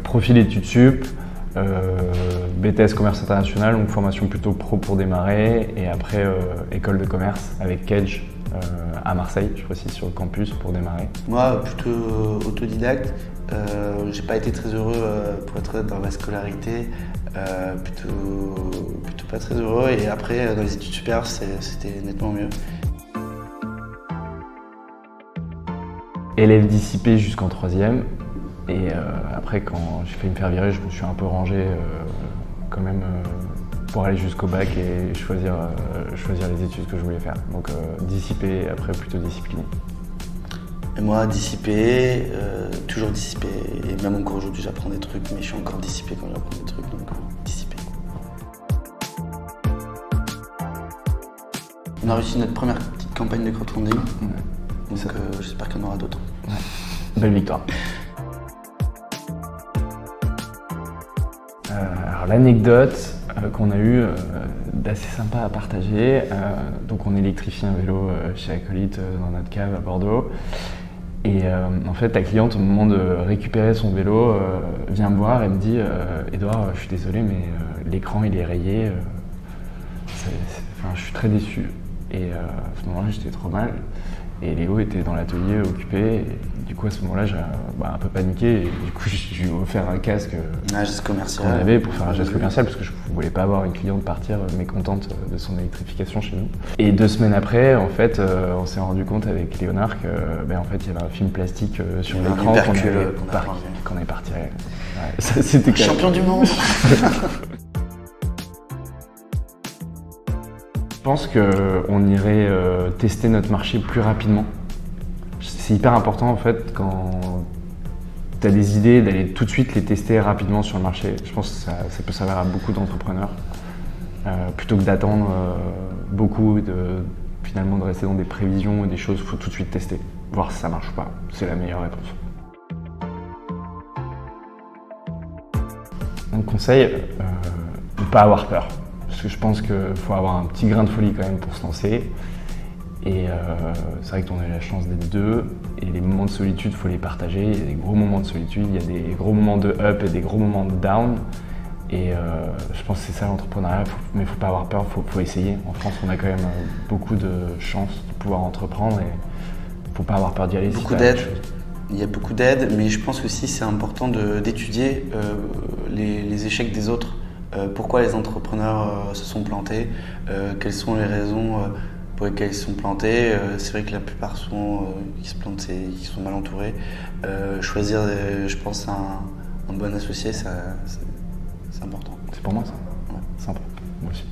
profil études sup, BTS commerce international, donc formation plutôt pro pour démarrer, et après école de commerce avec Kedge à Marseille, je précise, sur le campus pour démarrer. Moi, plutôt autodidacte. J'ai pas été très heureux pour être honnête dans ma scolarité, plutôt pas très heureux, et après dans les études supérieures c'était nettement mieux. Élève dissipé jusqu'en 3e, et après quand j'ai failli me faire virer, je me suis un peu rangé quand même pour aller jusqu'au bac et choisir les études que je voulais faire. Donc dissipé et après plutôt discipliné. Et moi, dissipé, toujours dissipé, et même encore aujourd'hui j'apprends des trucs, mais je suis encore dissipé quand j'apprends des trucs, donc dissipé. On a réussi notre première petite campagne de crowdfunding, donc j'espère qu'il y en aura d'autres. Ouais. Belle victoire. Alors l'anecdote qu'on a eue d'assez sympa à partager, donc on électrifie un vélo chez Acolyte dans notre cave à Bordeaux. Et en fait, la cliente, au moment de récupérer son vélo, vient me voir et me dit Edouard, je suis désolé, mais l'écran il est rayé, je suis très déçu. Et à ce moment-là, j'étais trop mal. Et Léo était dans l'atelier occupé. Et du coup, à ce moment-là, j'ai un peu paniqué. Et du coup, je lui ai offert un casque qu'on avait pour faire un geste commercial, parce que je ne voulais pas avoir une cliente partir mécontente de son électrification chez nous. Et 2 semaines après, en fait, on s'est rendu compte avec Léonard qu'en fait, il y avait un film plastique sur l'écran qu'on avait parti. Ouais, ça, c'était champion du monde. Je pense qu'on irait tester notre marché plus rapidement. C'est hyper important en fait quand tu as des idées d'aller tout de suite les tester rapidement sur le marché. Je pense que ça peut servir à beaucoup d'entrepreneurs plutôt que d'attendre beaucoup, finalement de rester dans des prévisions et des choses. Il faut tout de suite tester, voir si ça marche ou pas. C'est la meilleure réponse. Un conseil, ne pas avoir peur. Parce que je pense qu'il faut avoir un petit grain de folie quand même pour se lancer. Et c'est vrai qu'on a eu la chance d'être 2. Et les moments de solitude, il faut les partager. Il y a des gros moments de solitude, il y a des gros moments de up et des gros moments de down. Et je pense que c'est ça l'entrepreneuriat, mais il ne faut pas avoir peur, il faut essayer. En France, on a quand même beaucoup de chance de pouvoir entreprendre et il ne faut pas avoir peur d'y aller. Beaucoup d'aide. Il y a beaucoup d'aide, mais je pense aussi que c'est important d'étudier les échecs des autres. Pourquoi les entrepreneurs se sont plantés, quelles sont les raisons pour lesquelles ils se sont plantés. C'est vrai que la plupart souvent qui se plantent, c'est qu'ils sont mal entourés. Choisir, je pense, un bon associé, c'est important. C'est pour moi ça. Ouais. Sympa, moi aussi.